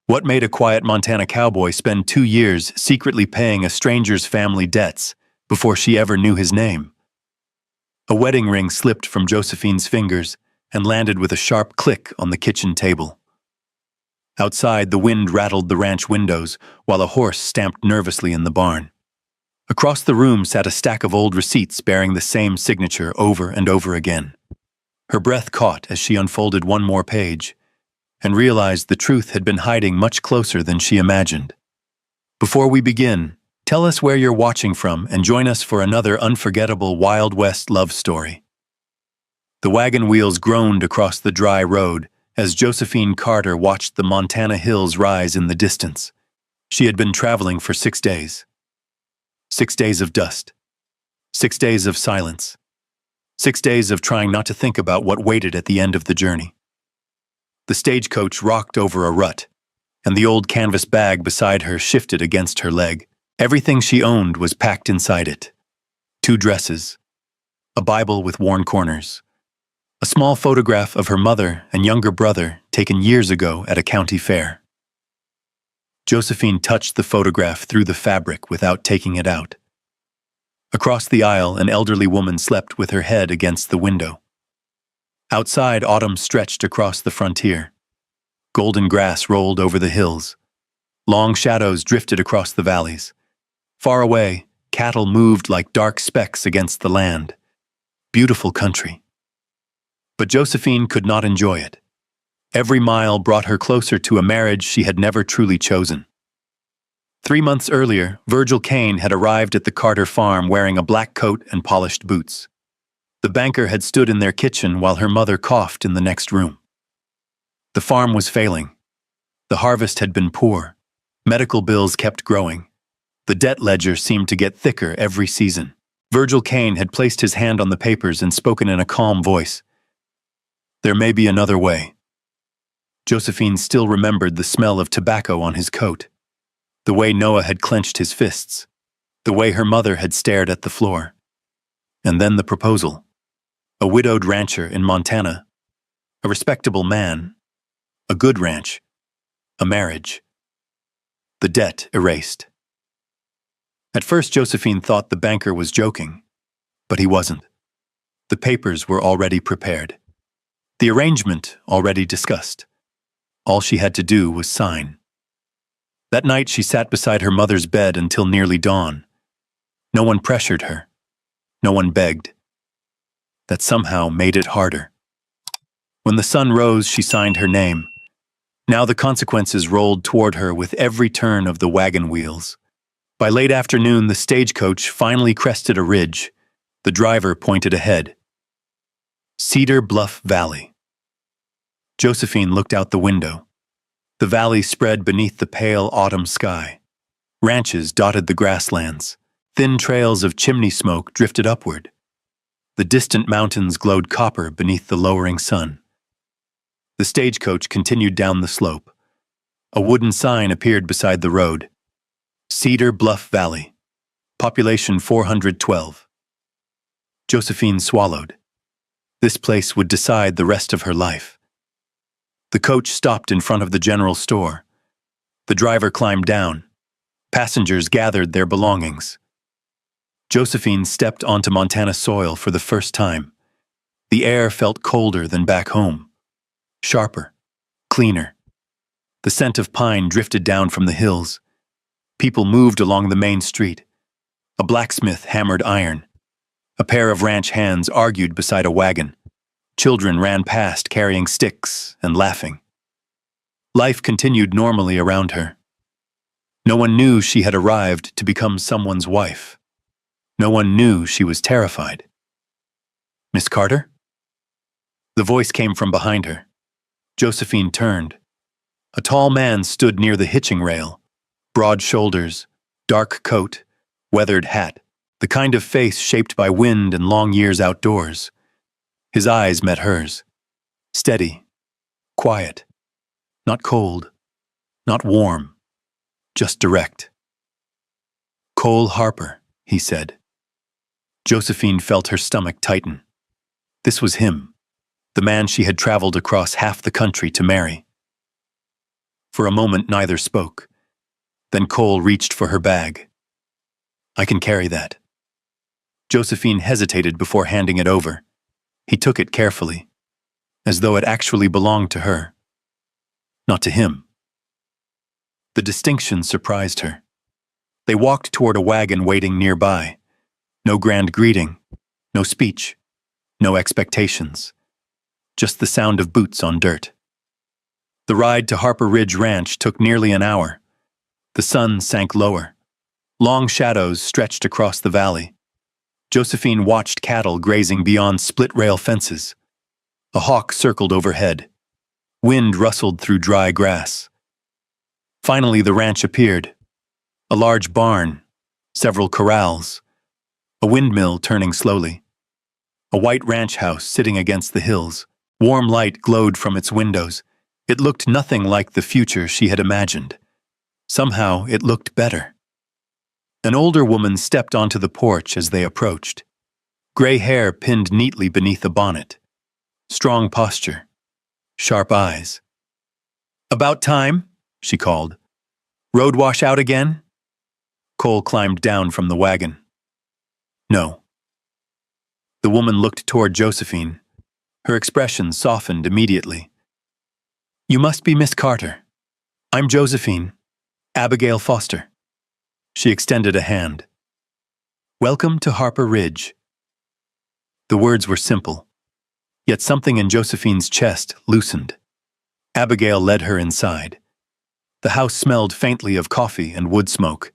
What made a quiet Montana cowboy spend 2 years secretly paying a stranger's family debts before she ever knew his name? A wedding ring slipped from Josephine's fingers and landed with a sharp click on the kitchen table. Outside, the wind rattled the ranch windows while a horse stamped nervously in the barn. Across the room sat a stack of old receipts bearing the same signature over and over again. Her breath caught as she unfolded one more page and realized the truth had been hiding much closer than she imagined. Before we begin, tell us where you're watching from and join us for another unforgettable Wild West love story. The wagon wheels groaned across the dry road as Josephine Carter watched the Montana hills rise in the distance. She had been traveling for 6 days. 6 days of dust. 6 days of silence. 6 days of trying not to think about what waited at the end of the journey. The stagecoach rocked over a rut, and the old canvas bag beside her shifted against her leg. Everything she owned was packed inside it. 2 dresses, a Bible with worn corners, a small photograph of her mother and younger brother taken years ago at a county fair. Josephine touched the photograph through the fabric without taking it out. Across the aisle, an elderly woman slept with her head against the window. Outside, autumn stretched across the frontier. Golden grass rolled over the hills. Long shadows drifted across the valleys. Far away, cattle moved like dark specks against the land. Beautiful country. But Josephine could not enjoy it. Every mile brought her closer to a marriage she had never truly chosen. 3 months earlier, Virgil Kane had arrived at the Carter farm wearing a black coat and polished boots. The banker had stood in their kitchen while her mother coughed in the next room. The farm was failing. The harvest had been poor. Medical bills kept growing. The debt ledger seemed to get thicker every season. Virgil Kane had placed his hand on the papers and spoken in a calm voice. There may be another way. Josephine still remembered the smell of tobacco on his coat, the way Noah had clenched his fists, the way her mother had stared at the floor. And then the proposal. A widowed rancher in Montana, a respectable man, a good ranch, a marriage. The debt erased. At first, Josephine thought the banker was joking, but he wasn't. The papers were already prepared. The arrangement already discussed. All she had to do was sign. That night, she sat beside her mother's bed until nearly dawn. No one pressured her. No one begged. That somehow made it harder. When the sun rose, she signed her name. Now the consequences rolled toward her with every turn of the wagon wheels. By late afternoon, the stagecoach finally crested a ridge. The driver pointed ahead. Cedar Bluff Valley. Josephine looked out the window. The valley spread beneath the pale autumn sky. Ranches dotted the grasslands. Thin trails of chimney smoke drifted upward. The distant mountains glowed copper beneath the lowering sun. The stagecoach continued down the slope. A wooden sign appeared beside the road. Cedar Bluff Valley. Population 412. Josephine swallowed. This place would decide the rest of her life. The coach stopped in front of the general store. The driver climbed down. Passengers gathered their belongings. Josephine stepped onto Montana soil for the first time. The air felt colder than back home. Sharper, cleaner. The scent of pine drifted down from the hills. People moved along the main street. A blacksmith hammered iron. A pair of ranch hands argued beside a wagon. Children ran past carrying sticks and laughing. Life continued normally around her. No one knew she had arrived to become someone's wife. No one knew she was terrified. Miss Carter? The voice came from behind her. Josephine turned. A tall man stood near the hitching rail. Broad shoulders, dark coat, weathered hat, the kind of face shaped by wind and long years outdoors. His eyes met hers. Steady, quiet, not cold, not warm, just direct. Cole Harper, he said. Josephine felt her stomach tighten. This was him, the man she had traveled across half the country to marry. For a moment, neither spoke. Then Cole reached for her bag. "I can carry that." Josephine hesitated before handing it over. He took it carefully, as though it actually belonged to her, not to him. The distinction surprised her. They walked toward a wagon waiting nearby. No grand greeting, no speech, no expectations. Just the sound of boots on dirt. The ride to Harper Ridge Ranch took nearly an hour. The sun sank lower. Long shadows stretched across the valley. Josephine watched cattle grazing beyond split-rail fences. A hawk circled overhead. Wind rustled through dry grass. Finally, the ranch appeared. A large barn, several corrals, a windmill turning slowly. A white ranch house sitting against the hills. Warm light glowed from its windows. It looked nothing like the future she had imagined. Somehow, it looked better. An older woman stepped onto the porch as they approached. Gray hair pinned neatly beneath a bonnet. Strong posture. Sharp eyes. "About time," she called. "Road wash out again?" Cole climbed down from the wagon. "No." The woman looked toward Josephine. Her expression softened immediately. "You must be Miss Carter. I'm Josephine, Abigail Foster." She extended a hand. "Welcome to Harper Ridge." The words were simple, yet something in Josephine's chest loosened. Abigail led her inside. The house smelled faintly of coffee and wood smoke.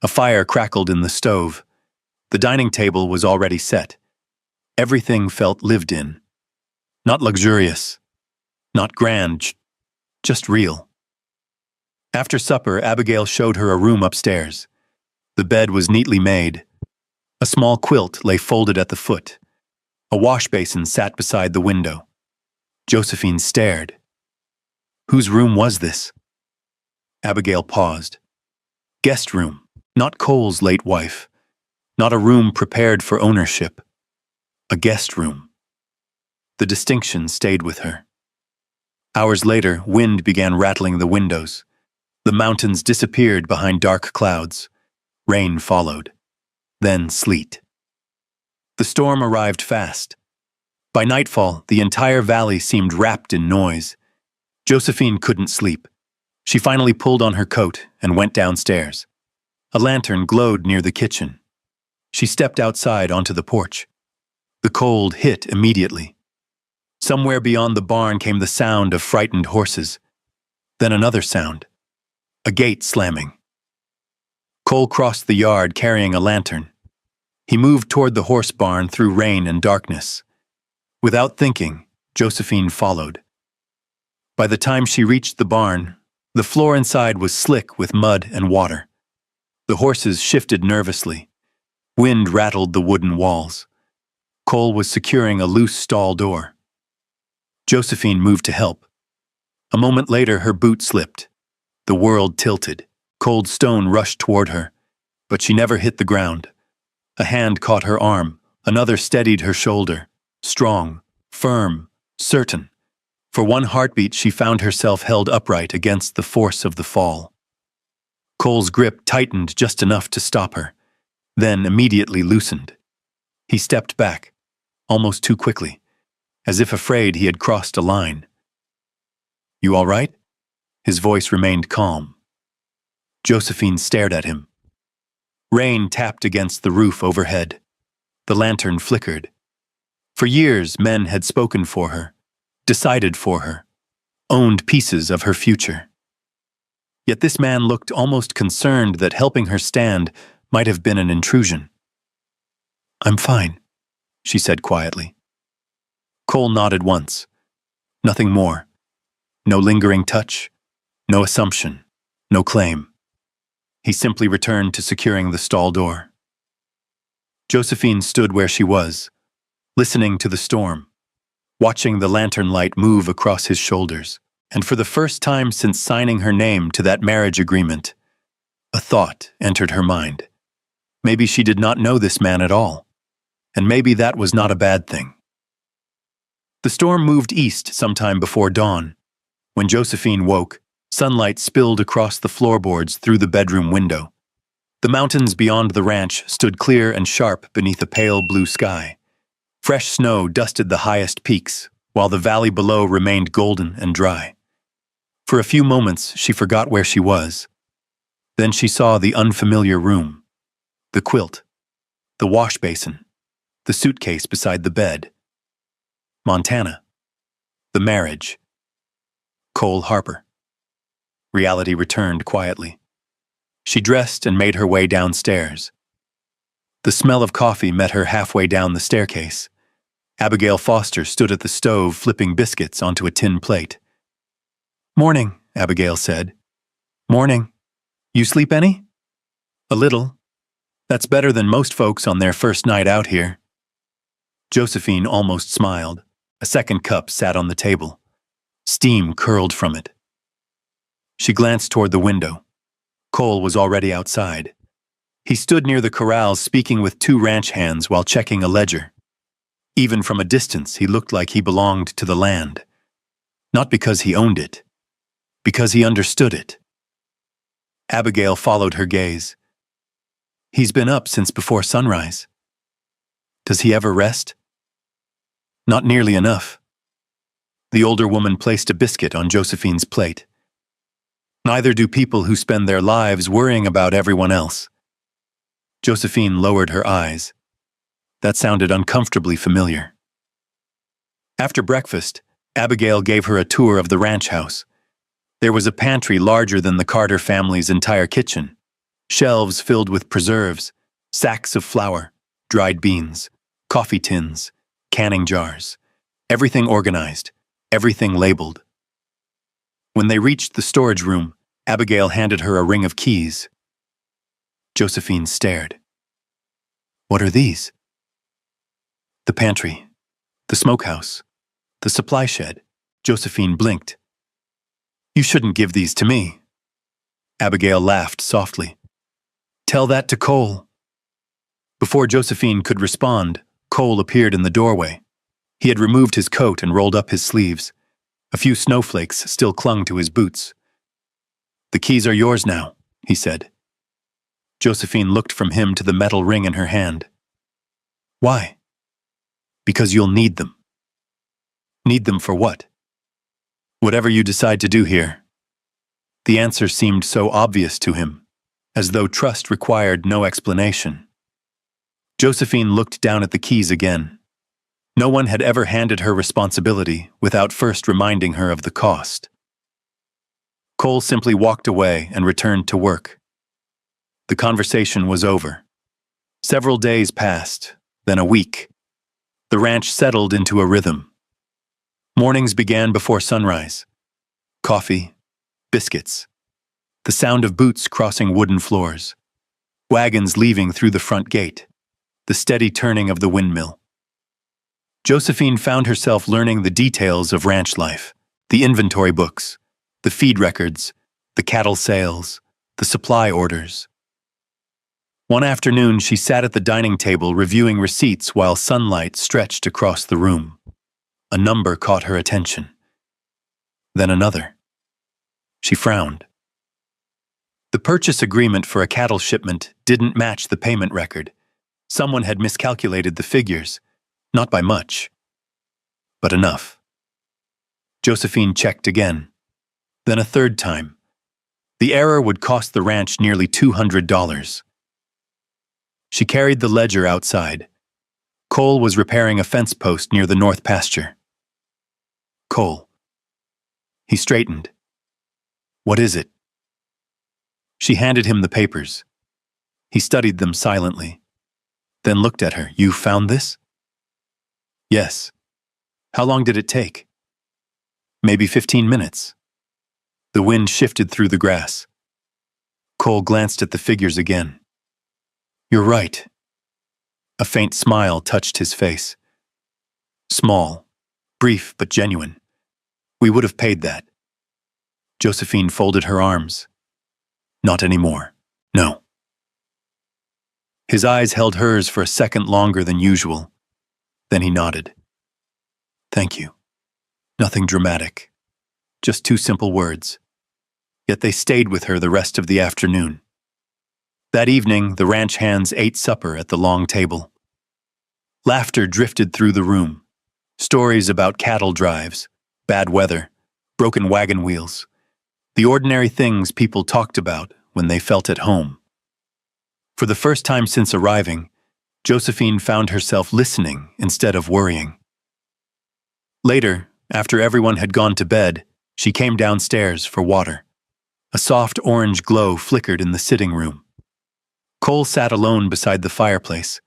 A fire crackled in the stove. The dining table was already set. Everything felt lived in. Not luxurious, not grand, just real. After supper, Abigail showed her a room upstairs. The bed was neatly made. A small quilt lay folded at the foot. A wash basin sat beside the window. Josephine stared. Whose room was this? Abigail paused. Guest room, not Cole's late wife. Not a room prepared for ownership. A guest room. The distinction stayed with her. Hours later, wind began rattling the windows. The mountains disappeared behind dark clouds. Rain followed. Then sleet. The storm arrived fast. By nightfall, the entire valley seemed wrapped in noise. Josephine couldn't sleep. She finally pulled on her coat and went downstairs. A lantern glowed near the kitchen. She stepped outside onto the porch. The cold hit immediately. Somewhere beyond the barn came the sound of frightened horses. Then another sound. A gate slamming. Cole crossed the yard carrying a lantern. He moved toward the horse barn through rain and darkness. Without thinking, Josephine followed. By the time she reached the barn, the floor inside was slick with mud and water. The horses shifted nervously. Wind rattled the wooden walls. Cole was securing a loose stall door. Josephine moved to help. A moment later, her boot slipped. The world tilted. Cold stone rushed toward her, but she never hit the ground. A hand caught her arm. Another steadied her shoulder. Strong, firm, certain. For one heartbeat, she found herself held upright against the force of the fall. Cole's grip tightened just enough to stop her, then immediately loosened. He stepped back, almost too quickly, as if afraid he had crossed a line. "You all right?" His voice remained calm. Josephine stared at him. Rain tapped against the roof overhead. The lantern flickered. For years, men had spoken for her, decided for her, owned pieces of her future. Yet this man looked almost concerned that helping her stand might have been an intrusion. "I'm fine," she said quietly. Cole nodded once. Nothing more. No lingering touch, no assumption, no claim. He simply returned to securing the stall door. Josephine stood where she was, listening to the storm, watching the lantern light move across his shoulders, and for the first time since signing her name to that marriage agreement, a thought entered her mind. Maybe she did not know this man at all, and maybe that was not a bad thing. The storm moved east sometime before dawn. When Josephine woke, Sunlight spilled across the floorboards through the bedroom window. The mountains beyond the ranch stood clear and sharp beneath a pale blue sky. Fresh snow dusted the highest peaks, while the valley below remained golden and dry. For a few moments, she forgot where she was. Then she saw the unfamiliar room, the quilt, the wash basin, the suitcase beside the bed. Montana. The marriage. Cole Harper. Reality returned quietly. She dressed and made her way downstairs. The smell of coffee met her halfway down the staircase. Abigail Foster stood at the stove flipping biscuits onto a tin plate. "Morning," Abigail said. "Morning. You sleep any?" "A little. That's better than most folks on their first night out here." Josephine almost smiled. A second cup sat on the table. Steam curled from it. She glanced toward the window. Cole was already outside. He stood near the corrals speaking with two ranch hands while checking a ledger. Even from a distance, he looked like he belonged to the land. Not because he owned it, because he understood it. Abigail followed her gaze. "He's been up since before sunrise. Does he ever rest?" "Not nearly enough." The older woman placed a biscuit on Josephine's plate. "Neither do people who spend their lives worrying about everyone else." Josephine lowered her eyes. That sounded uncomfortably familiar. After breakfast, Abigail gave her a tour of the ranch house. There was a pantry larger than the Carter family's entire kitchen. Shelves filled with preserves, sacks of flour, dried beans, coffee tins, canning jars. Everything organized, everything labeled. When they reached the storage room, Abigail handed her a ring of keys. Josephine stared. "What are these?" "The pantry, the smokehouse, the supply shed." Josephine blinked. "You shouldn't give these to me." Abigail laughed softly. "Tell that to Cole." Before Josephine could respond, Cole appeared in the doorway. He had removed his coat and rolled up his sleeves. A few snowflakes still clung to his boots. "The keys are yours now," he said. Josephine looked from him to the metal ring in her hand. "Why?" "Because you'll need them." "Need them for what?" "Whatever you decide to do here." The answer seemed so obvious to him, as though trust required no explanation. Josephine looked down at the keys again. No one had ever handed her responsibility without first reminding her of the cost. Cole simply walked away and returned to work. The conversation was over. Several days passed, then a week. The ranch settled into a rhythm. Mornings began before sunrise. Coffee, biscuits, the sound of boots crossing wooden floors, wagons leaving through the front gate, the steady turning of the windmill. Josephine found herself learning the details of ranch life, the inventory books, the feed records, the cattle sales, the supply orders. One afternoon, she sat at the dining table reviewing receipts while sunlight stretched across the room. A number caught her attention. Then another. She frowned. The purchase agreement for a cattle shipment didn't match the payment record. Someone had miscalculated the figures, not by much, but enough. Josephine checked again, then a third time. The error would cost the ranch nearly $200. She carried the ledger outside. Cole was repairing a fence post near the north pasture. "Cole." He straightened. "What is it?" She handed him the papers. He studied them silently, then looked at her. "You found this?" "Yes." "How long did it take?" "Maybe 15 minutes. The wind shifted through the grass. Cole glanced at the figures again. "You're right." A faint smile touched his face. "Small, brief but genuine. We would have paid that." Josephine folded her arms. "Not anymore. No." His eyes held hers for a second longer than usual. Then he nodded. "Thank you. Nothing dramatic. Just two simple words. yet they stayed with her the rest of the afternoon. That evening, the ranch hands ate supper at the long table. Laughter drifted through the room. Stories about cattle drives, bad weather, broken wagon wheels, the ordinary things people talked about when they felt at home. For the first time since arriving, Josephine found herself listening instead of worrying. Later, after everyone had gone to bed, she came downstairs for water. A soft orange glow flickered in the sitting room. Cole sat alone beside the fireplace.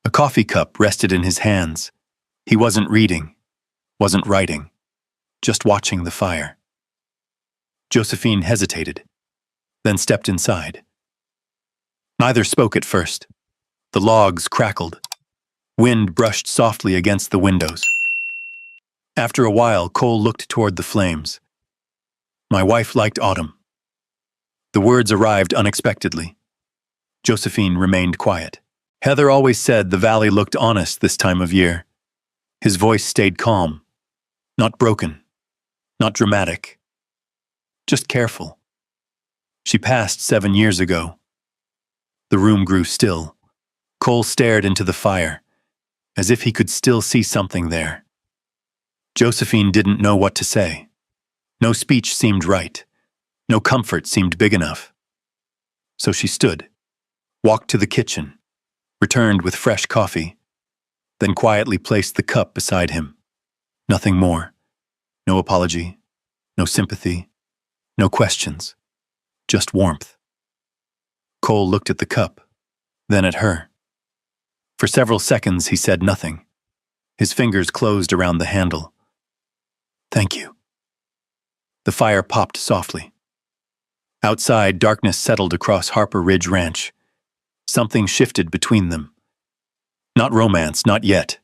A coffee cup rested in his hands. He wasn't reading, wasn't writing, just watching the fire. Josephine hesitated, then stepped inside. Neither spoke at first. The logs crackled. Wind brushed softly against the windows. After a while, Cole looked toward the flames. "My wife liked autumn." The words arrived unexpectedly. Josephine remained quiet. "Heather always said the valley looked honest this time of year." His voice stayed calm, not broken, not dramatic, just careful. "She passed 7 years ago." The room grew still. Cole stared into the fire, as if he could still see something there. Josephine didn't know what to say. No speech seemed right. No comfort seemed big enough. So she stood, walked to the kitchen, returned with fresh coffee, then quietly placed the cup beside him. Nothing more. No apology, no sympathy, no questions, just warmth. Cole looked at the cup, then at her. For several seconds he said nothing. His fingers closed around the handle. "Thank you." The fire popped softly. Outside, darkness settled across Harper Ridge Ranch. Something shifted between them. Not romance, not yet.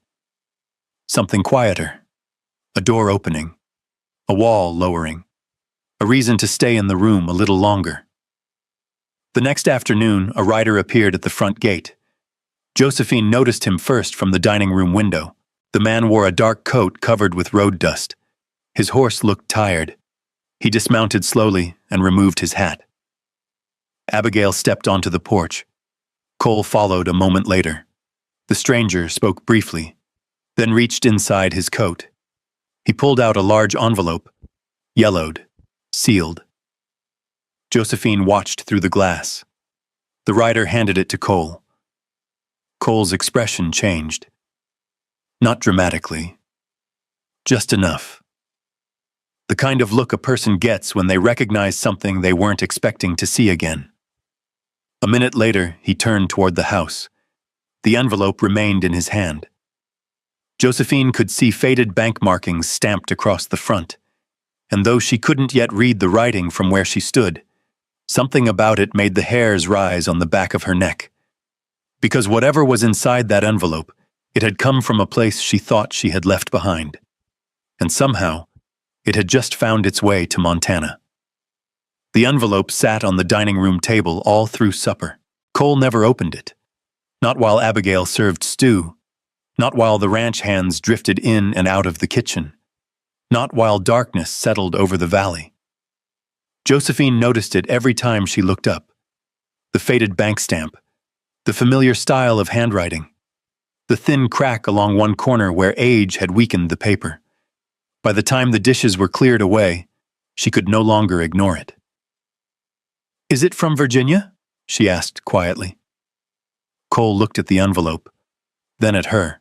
Something quieter. A door opening. A wall lowering. A reason to stay in the room a little longer. The next afternoon, a rider appeared at the front gate. Josephine noticed him first from the dining room window. The man wore a dark coat covered with road dust. His horse looked tired. He dismounted slowly and removed his hat. Abigail stepped onto the porch. Cole followed a moment later. The stranger spoke briefly, then reached inside his coat. He pulled out a large envelope, yellowed, sealed. Josephine watched through the glass. The rider handed it to Cole. Cole's expression changed. Not dramatically. Just enough. The kind of look a person gets when they recognize something they weren't expecting to see again. A minute later, he turned toward the house. The envelope remained in his hand. Josephine could see faded bank markings stamped across the front, and though she couldn't yet read the writing from where she stood, something about it made the hairs rise on the back of her neck. Because whatever was inside that envelope, it had come from a place she thought she had left behind. And somehow, it had just found its way to Montana. The envelope sat on the dining room table all through supper. Cole never opened it. Not while Abigail served stew. Not while the ranch hands drifted in and out of the kitchen. Not while darkness settled over the valley. Josephine noticed it every time she looked up. The faded bank stamp. The familiar style of handwriting. The thin crack along one corner where age had weakened the paper. By the time the dishes were cleared away, she could no longer ignore it. "Is it from Virginia?" she asked quietly. Cole looked at the envelope, then at her.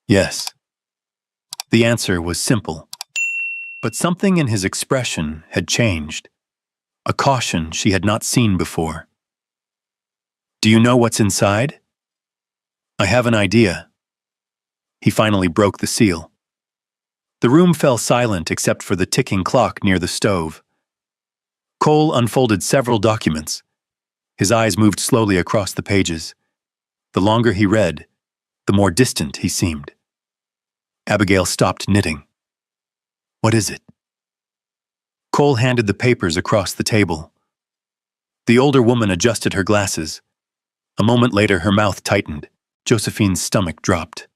"Yes." The answer was simple, but something in his expression had changed, a caution she had not seen before. "Do you know what's inside?" "I have an idea." He finally broke the seal. The room fell silent except for the ticking clock near the stove. Cole unfolded several documents. His eyes moved slowly across the pages. The longer he read, the more distant he seemed. Abigail stopped knitting. "What is it?" Cole handed the papers across the table. The older woman adjusted her glasses. A moment later, her mouth tightened. Josephine's stomach dropped.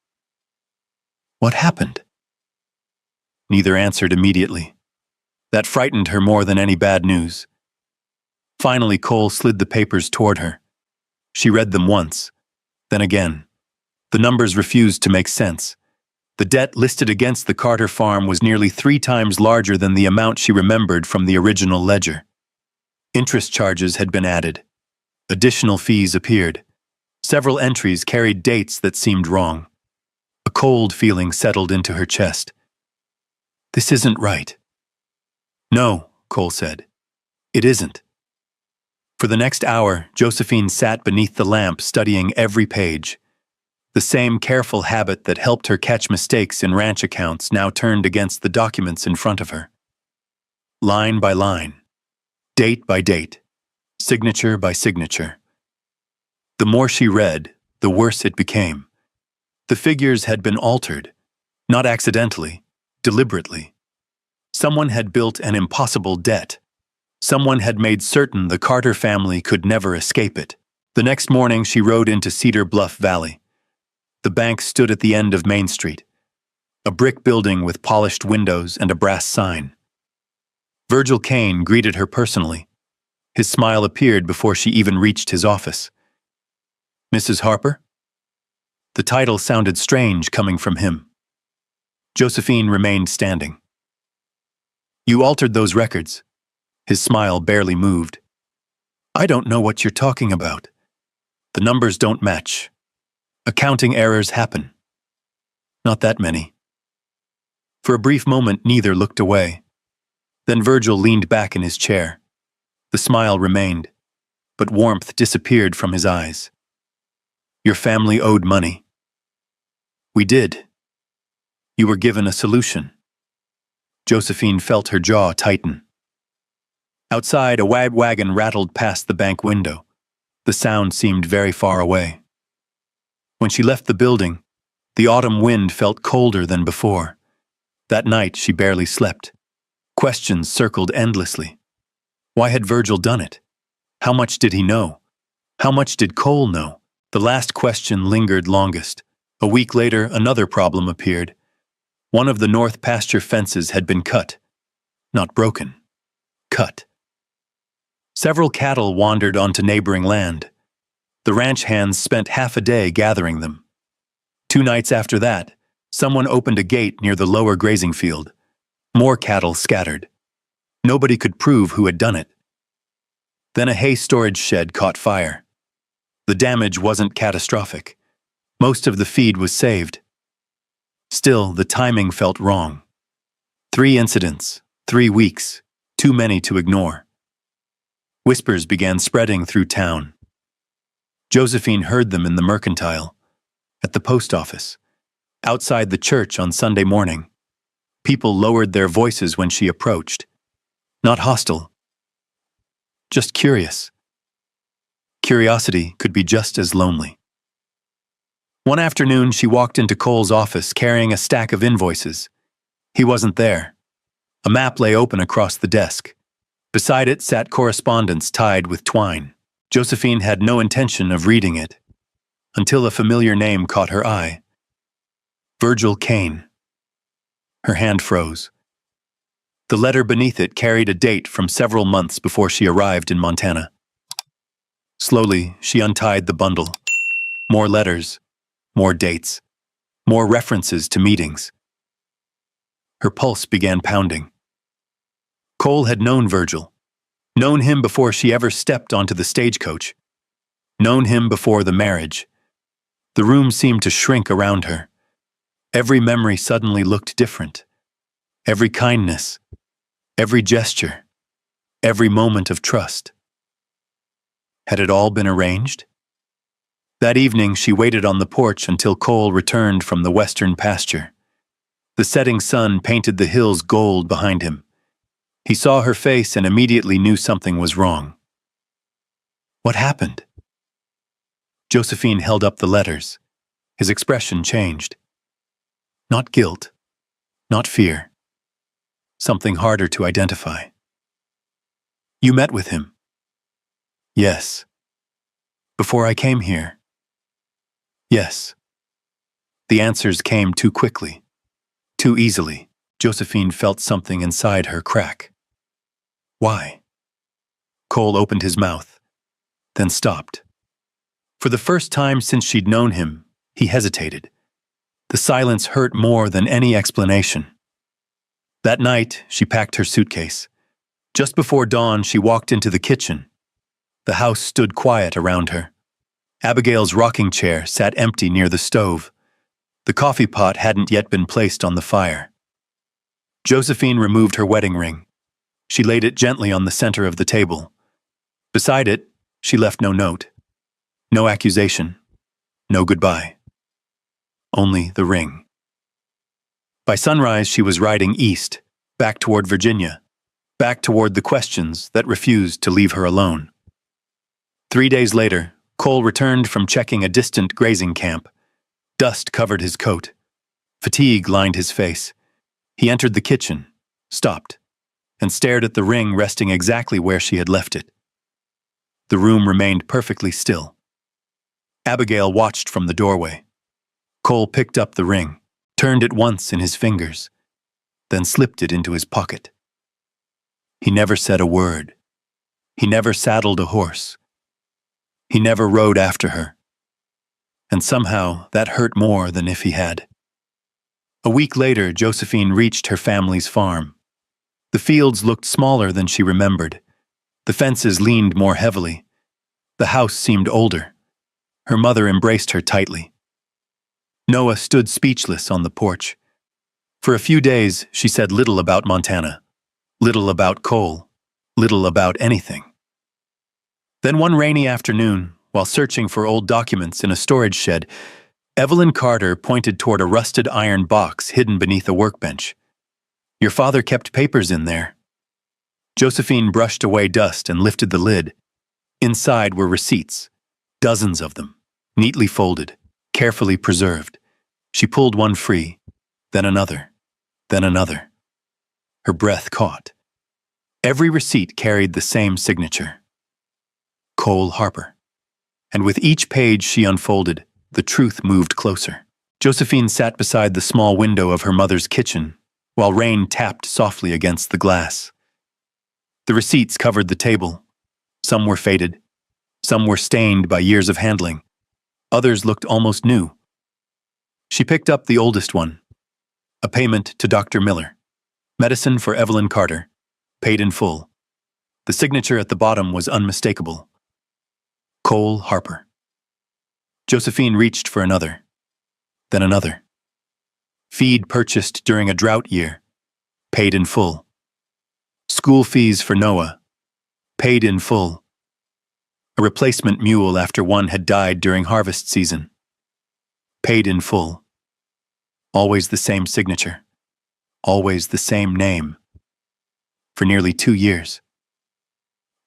"What happened?" Neither answered immediately. That frightened her more than any bad news. Finally, Cole slid the papers toward her. She read them once, then again. The numbers refused to make sense. The debt listed against the Carter farm was nearly 3 times larger than the amount she remembered from the original ledger. Interest charges had been added. Additional fees appeared. Several entries carried dates that seemed wrong. A cold feeling settled into her chest. This isn't right. No, Cole said. It isn't. For the next hour, Josephine sat beneath the lamp studying every page. The same careful habit that helped her catch mistakes in ranch accounts now turned against the documents in front of her. Line by line, date by date, signature by signature. The more she read, the worse it became. The figures had been altered, not accidentally, deliberately. Someone had built an impossible debt. Someone had made certain the Carter family could never escape it. The next morning, she rode into Cedar Bluff Valley. The bank stood at the end of Main Street, a brick building with polished windows and a brass sign. Virgil Kane greeted her personally. His smile appeared before she even reached his office. Mrs. Harper? The title sounded strange coming from him. Josephine remained standing. You altered those records. His smile barely moved. I don't know what you're talking about. The numbers don't match. Accounting errors happen. Not that many. For a brief moment, neither looked away. Then Virgil leaned back in his chair. The smile remained, but warmth disappeared from his eyes. Your family owed money. We did. You were given a solution. Josephine felt her jaw tighten. Outside, a wagon rattled past the bank window. The sound seemed very far away. When she left the building, the autumn wind felt colder than before. That night, she barely slept. Questions circled endlessly. Why had Virgil done it? How much did he know? How much did Cole know? The last question lingered longest. A week later, another problem appeared. One of the north pasture fences had been cut. Not broken. Cut. Several cattle wandered onto neighboring land. The ranch hands spent half a day gathering them. 2 nights after that, someone opened a gate near the lower grazing field. More cattle scattered. Nobody could prove who had done it. Then a hay storage shed caught fire. The damage wasn't catastrophic. Most of the feed was saved. Still, the timing felt wrong. 3 incidents, 3 weeks, too many to ignore. Whispers began spreading through town. Josephine heard them in the mercantile, at the post office, outside the church on Sunday morning. People lowered their voices when she approached. Not hostile, just curious. Curiosity could be just as lonely. One afternoon, she walked into Cole's office carrying a stack of invoices. He wasn't there. A map lay open across the desk. Beside it sat correspondence tied with twine. Josephine had no intention of reading it, until a familiar name caught her eye. Virgil Kane. Her hand froze. The letter beneath it carried a date from several months before she arrived in Montana. Slowly, she untied the bundle. More letters, more dates, more references to meetings. Her pulse began pounding. Cole had known Virgil, known him before she ever stepped onto the stagecoach, known him before the marriage. The room seemed to shrink around her. Every memory suddenly looked different. Every kindness, every gesture, every moment of trust. Had it all been arranged? That evening, she waited on the porch until Cole returned from the western pasture. The setting sun painted the hills gold behind him. He saw her face and immediately knew something was wrong. What happened? Josephine held up the letters. His expression changed. Not guilt, not fear. Something harder to identify. You met with him? Yes. Before I came here? Yes. The answers came too quickly, too easily. Josephine felt something inside her crack. Why? Cole opened his mouth, then stopped. For the first time since she'd known him, he hesitated. The silence hurt more than any explanation. That night, she packed her suitcase. Just before dawn, she walked into the kitchen. The house stood quiet around her. Abigail's rocking chair sat empty near the stove. The coffee pot hadn't yet been placed on the fire. Josephine removed her wedding ring. She laid it gently on the center of the table. Beside it, she left no note. No accusation. No goodbye. Only the ring. By sunrise, she was riding east, back toward Virginia, back toward the questions that refused to leave her alone. 3 days later, Cole returned from checking a distant grazing camp. Dust covered his coat. Fatigue lined his face. He entered the kitchen, stopped, and stared at the ring resting exactly where she had left it. The room remained perfectly still. Abigail watched from the doorway. Cole picked up the ring, turned it once in his fingers, then slipped it into his pocket. He never said a word. He never saddled a horse. He never rode after her. And somehow that hurt more than if he had. A week later, Josephine reached her family's farm. The fields looked smaller than she remembered. The fences leaned more heavily. The house seemed older. Her mother embraced her tightly. Noah stood speechless on the porch. For a few days, she said little about Montana, little about Cole, little about anything. Then one rainy afternoon, while searching for old documents in a storage shed, Evelyn Carter pointed toward a rusted iron box hidden beneath a workbench. "Your father kept papers in there." Josephine brushed away dust and lifted the lid. Inside were receipts, dozens of them, neatly folded, carefully preserved. She pulled one free, then another, then another. Her breath caught. Every receipt carried the same signature: Cole Harper. And with each page she unfolded, the truth moved closer. Josephine sat beside the small window of her mother's kitchen, while rain tapped softly against the glass. The receipts covered the table. Some were faded. Some were stained by years of handling. Others looked almost new. She picked up the oldest one. A payment to Dr. Miller. Medicine for Evelyn Carter. Paid in full. The signature at the bottom was unmistakable: Cole Harper. Josephine reached for another. Then another. Feed purchased during a drought year. Paid in full. School fees for Noah. Paid in full. A replacement mule after one had died during harvest season. Paid in full. Always the same signature. Always the same name. For nearly 2 years.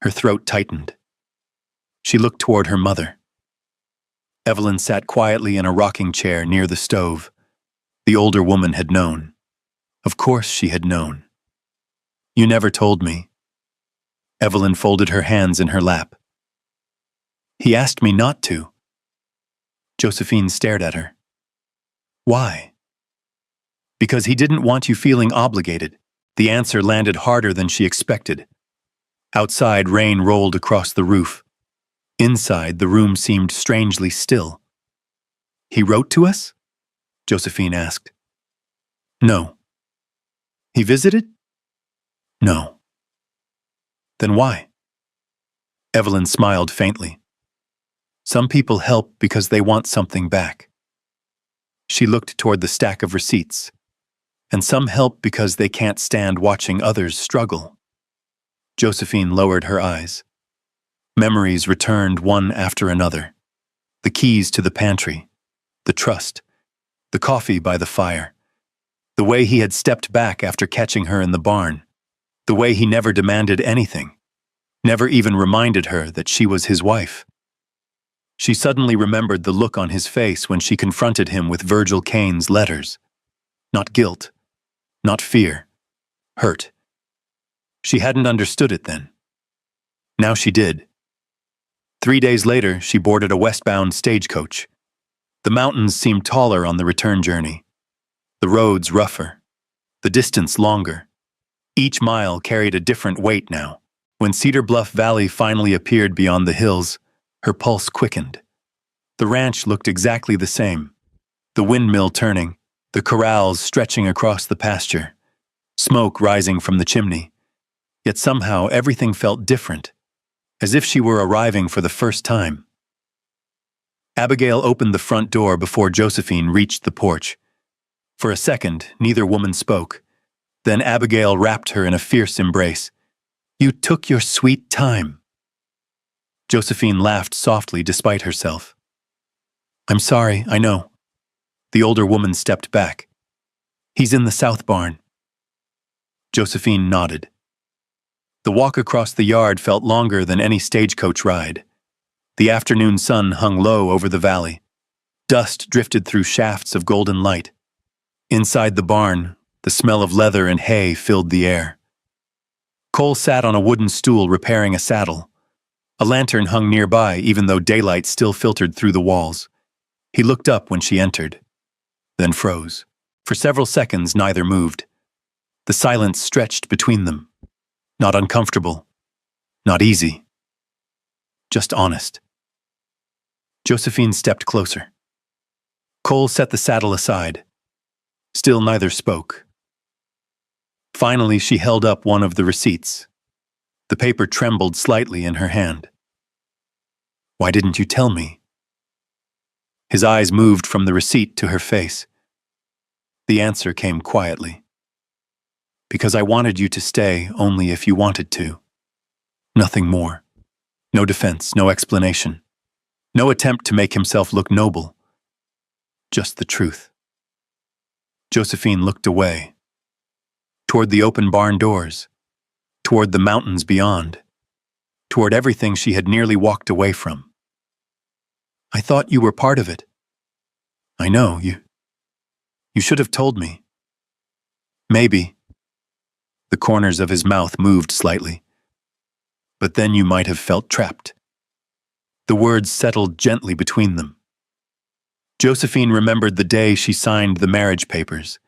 Her throat tightened. She looked toward her mother. Evelyn sat quietly in a rocking chair near the stove. The older woman had known. Of course she had known. "You never told me." Evelyn folded her hands in her lap. "He asked me not to." Josephine stared at her. "Why?" "Because he didn't want you feeling obligated." The answer landed harder than she expected. Outside, rain rolled across the roof. Inside, the room seemed strangely still. "He wrote to us?" Josephine asked. "No." "He visited?" "No." "Then why?" Evelyn smiled faintly. "Some people help because they want something back." She looked toward the stack of receipts. "And some help because they can't stand watching others struggle." Josephine lowered her eyes. Memories returned one after another. The keys to the pantry, the trust, the coffee by the fire, the way he had stepped back after catching her in the barn, the way he never demanded anything, never even reminded her that she was his wife. She suddenly remembered the look on his face when she confronted him with Virgil Kane's letters. Not guilt, not fear, hurt. She hadn't understood it then. Now she did. 3 days later, she boarded a westbound stagecoach. The mountains seemed taller on the return journey. The roads rougher. The distance longer. Each mile carried a different weight now. When Cedar Bluff Valley finally appeared beyond the hills, her pulse quickened. The ranch looked exactly the same. The windmill turning, the corrals stretching across the pasture, smoke rising from the chimney. Yet somehow everything felt different, as if she were arriving for the first time. Abigail opened the front door before Josephine reached the porch. For a second, neither woman spoke. Then Abigail wrapped her in a fierce embrace. "You took your sweet time." Josephine laughed softly despite herself. "I'm sorry, I know." The older woman stepped back. "He's in the south barn." Josephine nodded. The walk across the yard felt longer than any stagecoach ride. The afternoon sun hung low over the valley. Dust drifted through shafts of golden light. Inside the barn, the smell of leather and hay filled the air. Cole sat on a wooden stool repairing a saddle. A lantern hung nearby, even though daylight still filtered through the walls. He looked up when she entered, then froze. For several seconds, neither moved. The silence stretched between them. Not uncomfortable, not easy, just honest. Josephine stepped closer. Cole set the saddle aside. Still neither spoke. Finally, she held up one of the receipts. The paper trembled slightly in her hand. "Why didn't you tell me?" His eyes moved from the receipt to her face. The answer came quietly. "Because I wanted you to stay only if you wanted to. Nothing more. No defense, no explanation. No attempt to make himself look noble. Just the truth." Josephine looked away. Toward the open barn doors. Toward the mountains beyond. Toward everything she had nearly walked away from. "I thought you were part of it." "I know, you should have told me." "Maybe." The corners of his mouth moved slightly. "But then you might have felt trapped." The words settled gently between them. Josephine remembered the day she signed the marriage papers.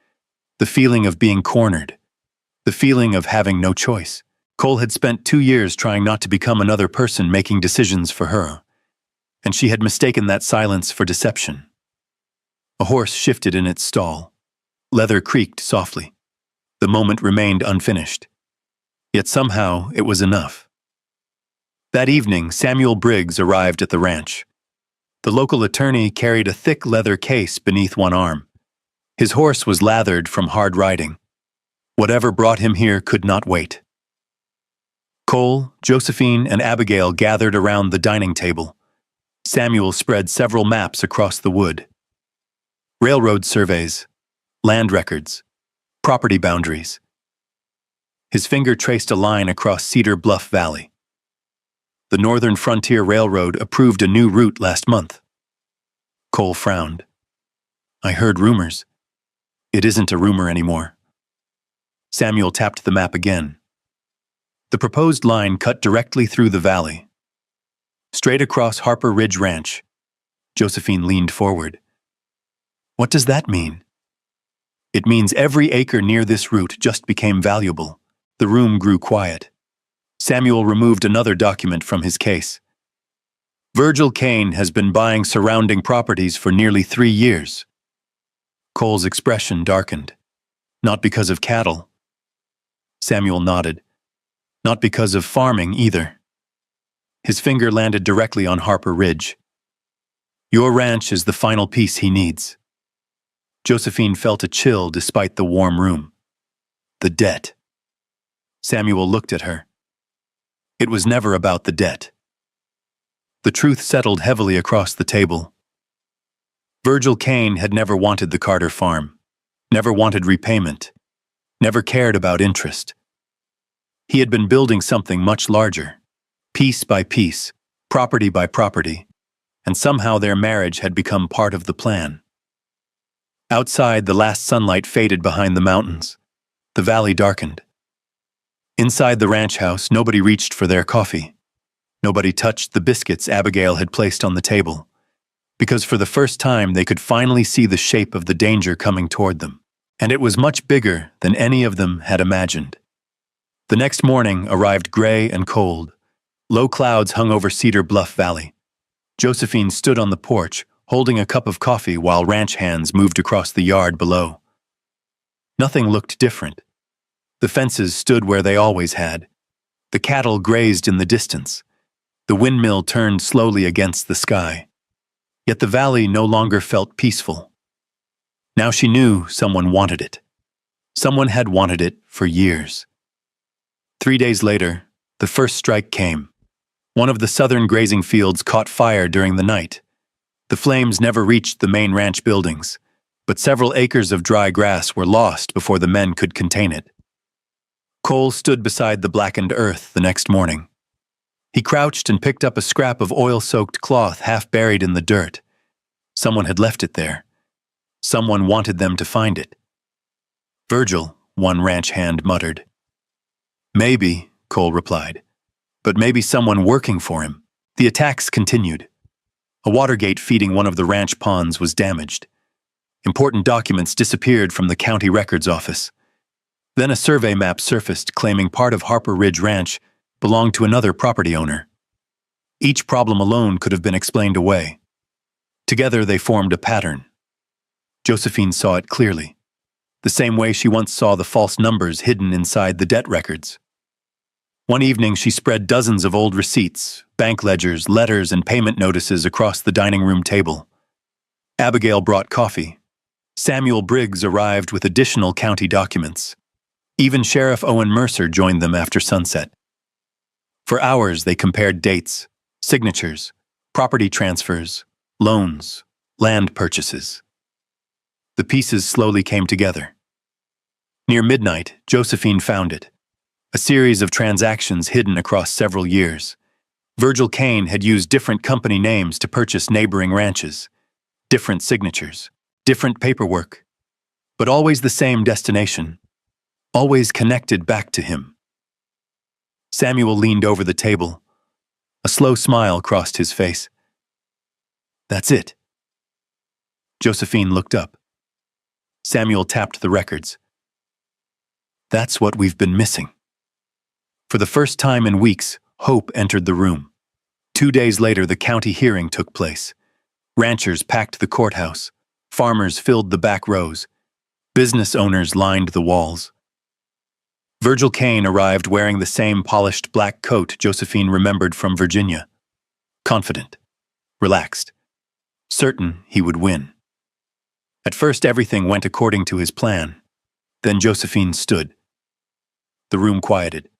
The feeling of being cornered. The feeling of having no choice. Cole had spent 2 years trying not to become another person making decisions for her, and she had mistaken that silence for deception. A horse shifted in its stall. Leather creaked softly. The moment remained unfinished. Yet somehow it was enough. That evening, Samuel Briggs arrived at the ranch. The local attorney carried a thick leather case beneath one arm. His horse was lathered from hard riding. Whatever brought him here could not wait. Cole, Josephine, and Abigail gathered around the dining table. Samuel spread several maps across the wood. Railroad surveys, land records, property boundaries. His finger traced a line across Cedar Bluff Valley. The Northern Frontier Railroad approved a new route last month. Cole frowned. "I heard rumors." "It isn't a rumor anymore." Samuel tapped the map again. The proposed line cut directly through the valley. Straight across Harper Ridge Ranch. Josephine leaned forward. "What does that mean?" "It means every acre near this route just became valuable." The room grew quiet. Samuel removed another document from his case. "Virgil Kane has been buying surrounding properties for nearly 3 years." Cole's expression darkened. "Not because of cattle." Samuel nodded. "Not because of farming either." His finger landed directly on Harper Ridge. "Your ranch is the final piece he needs." Josephine felt a chill despite the warm room. The debt. Samuel looked at her. It was never about the debt. The truth settled heavily across the table. Virgil Kane had never wanted the Carter farm, never wanted repayment, never cared about interest. He had been building something much larger, piece by piece, property by property, and somehow their marriage had become part of the plan. Outside, the last sunlight faded behind the mountains. The valley darkened. Inside the ranch house, nobody reached for their coffee. Nobody touched the biscuits Abigail had placed on the table, because for the first time they could finally see the shape of the danger coming toward them, and it was much bigger than any of them had imagined. The next morning arrived gray and cold. Low clouds hung over Cedar Bluff Valley. Josephine stood on the porch, holding a cup of coffee while ranch hands moved across the yard below. Nothing looked different. The fences stood where they always had. The cattle grazed in the distance. The windmill turned slowly against the sky. Yet the valley no longer felt peaceful. Now she knew someone wanted it. Someone had wanted it for years. 3 days later, the first strike came. One of the southern grazing fields caught fire during the night. The flames never reached the main ranch buildings, but several acres of dry grass were lost before the men could contain it. Cole stood beside the blackened earth the next morning. He crouched and picked up a scrap of oil-soaked cloth half buried in the dirt. Someone had left it there. Someone wanted them to find it. "Virgil," one ranch hand muttered. "Maybe," Cole replied, "but maybe someone working for him." The attacks continued. A water gate feeding one of the ranch ponds was damaged. Important documents disappeared from the county records office. Then a survey map surfaced claiming part of Harper Ridge Ranch belonged to another property owner. Each problem alone could have been explained away. Together they formed a pattern. Josephine saw it clearly, the same way she once saw the false numbers hidden inside the debt records. One evening she spread dozens of old receipts, bank ledgers, letters, and payment notices across the dining room table. Abigail brought coffee. Samuel Briggs arrived with additional county documents. Even Sheriff Owen Mercer joined them after sunset. For hours they compared dates, signatures, property transfers, loans, land purchases. The pieces slowly came together. Near midnight, Josephine found it. A series of transactions hidden across several years. Virgil Kane had used different company names to purchase neighboring ranches. Different signatures, different paperwork, but always the same destination. Always connected back to him. Samuel leaned over the table. A slow smile crossed his face. "That's it." Josephine looked up. Samuel tapped the records. "That's what we've been missing." For the first time in weeks, hope entered the room. 2 days later, the county hearing took place. Ranchers packed the courthouse. Farmers filled the back rows. Business owners lined the walls. Virgil Kane arrived wearing the same polished black coat Josephine remembered from Virginia. Confident, relaxed, certain he would win. At first, everything went according to his plan. Then Josephine stood. The room quieted.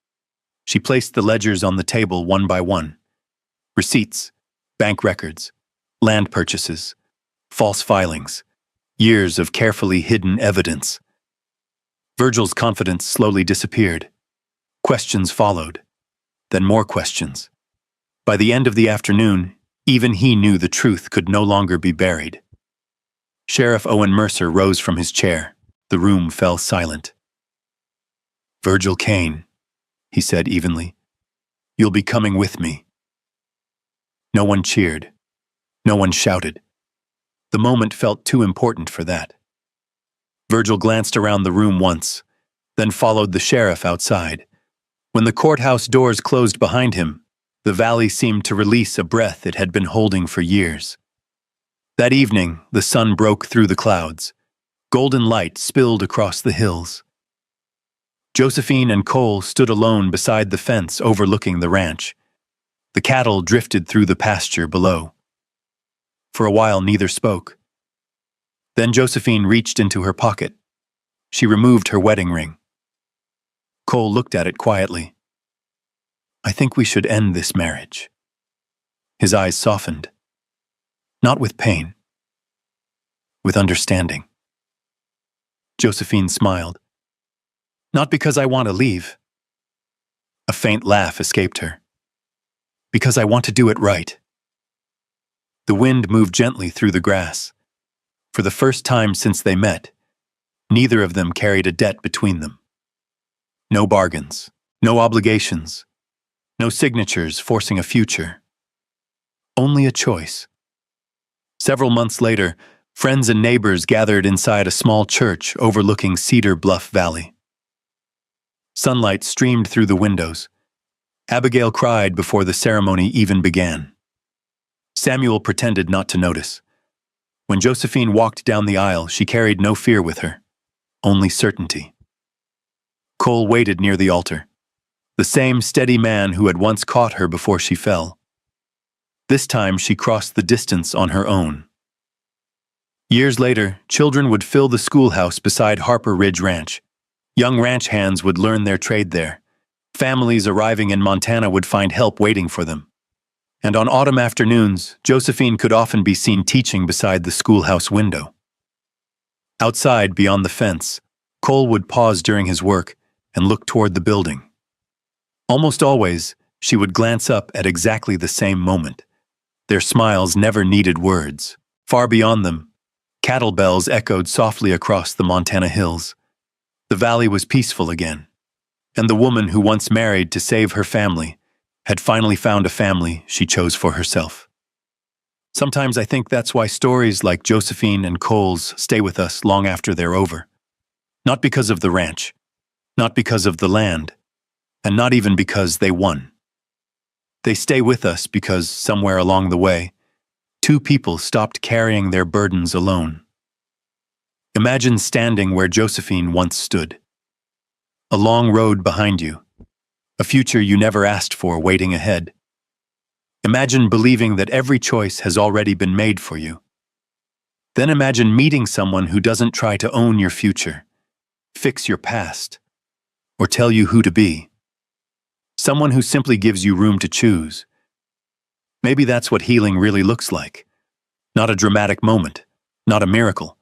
She placed the ledgers on the table one by one. Receipts, bank records, land purchases, false filings, years of carefully hidden evidence. Virgil's confidence slowly disappeared. Questions followed, then more questions. By the end of the afternoon, even he knew the truth could no longer be buried. Sheriff Owen Mercer rose from his chair. The room fell silent. "Virgil Kane," he said evenly, "you'll be coming with me." No one cheered. No one shouted. The moment felt too important for that. Virgil glanced around the room once, then followed the sheriff outside. When the courthouse doors closed behind him, the valley seemed to release a breath it had been holding for years. That evening, the sun broke through the clouds. Golden light spilled across the hills. Josephine and Cole stood alone beside the fence overlooking the ranch. The cattle drifted through the pasture below. For a while, neither spoke. Then Josephine reached into her pocket. She removed her wedding ring. Cole looked at it quietly. "I think we should end this marriage." His eyes softened. Not with pain, with understanding. Josephine smiled. "Not because I want to leave." A faint laugh escaped her. "Because I want to do it right." The wind moved gently through the grass. For the first time since they met, neither of them carried a debt between them. No bargains, no obligations, no signatures forcing a future. Only a choice. Several months later, friends and neighbors gathered inside a small church overlooking Cedar Bluff Valley. Sunlight streamed through the windows. Abigail cried before the ceremony even began. Samuel pretended not to notice. When Josephine walked down the aisle, she carried no fear with her, only certainty. Cole waited near the altar, the same steady man who had once caught her before she fell. This time she crossed the distance on her own. Years later, children would fill the schoolhouse beside Harper Ridge Ranch. Young ranch hands would learn their trade there. Families arriving in Montana would find help waiting for them. And on autumn afternoons, Josephine could often be seen teaching beside the schoolhouse window. Outside, beyond the fence, Cole would pause during his work and look toward the building. Almost always, she would glance up at exactly the same moment. Their smiles never needed words. Far beyond them, cattle bells echoed softly across the Montana hills. The valley was peaceful again, and the woman who once married to save her family had finally found a family she chose for herself. Sometimes I think that's why stories like Josephine and Cole's stay with us long after they're over. Not because of the ranch, not because of the land, and not even because they won. They stay with us because somewhere along the way, two people stopped carrying their burdens alone. Imagine standing where Josephine once stood. A long road behind you, a future you never asked for waiting ahead. Imagine believing that every choice has already been made for you. Then imagine meeting someone who doesn't try to own your future, fix your past, or tell you who to be. Someone who simply gives you room to choose. Maybe that's what healing really looks like. Not a dramatic moment, not a miracle.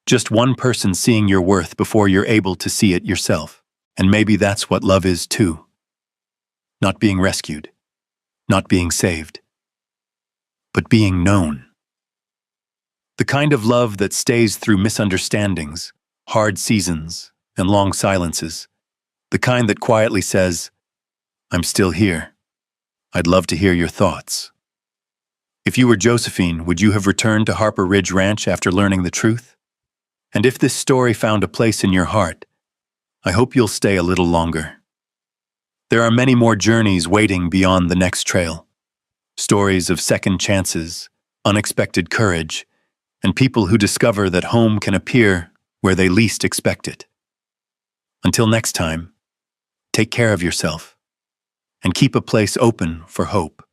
Just one person seeing your worth before you're able to see it yourself. And maybe that's what love is too. Not being rescued, not being saved, but being known. The kind of love that stays through misunderstandings, hard seasons, and long silences. The kind that quietly says, "I'm still here. I'd love to hear your thoughts." If you were Josephine, would you have returned to Harper Ridge Ranch after learning the truth? And if this story found a place in your heart, I hope you'll stay a little longer. There are many more journeys waiting beyond the next trail. Stories of second chances, unexpected courage, and people who discover that home can appear where they least expect it. Until next time, take care of yourself and keep a place open for hope.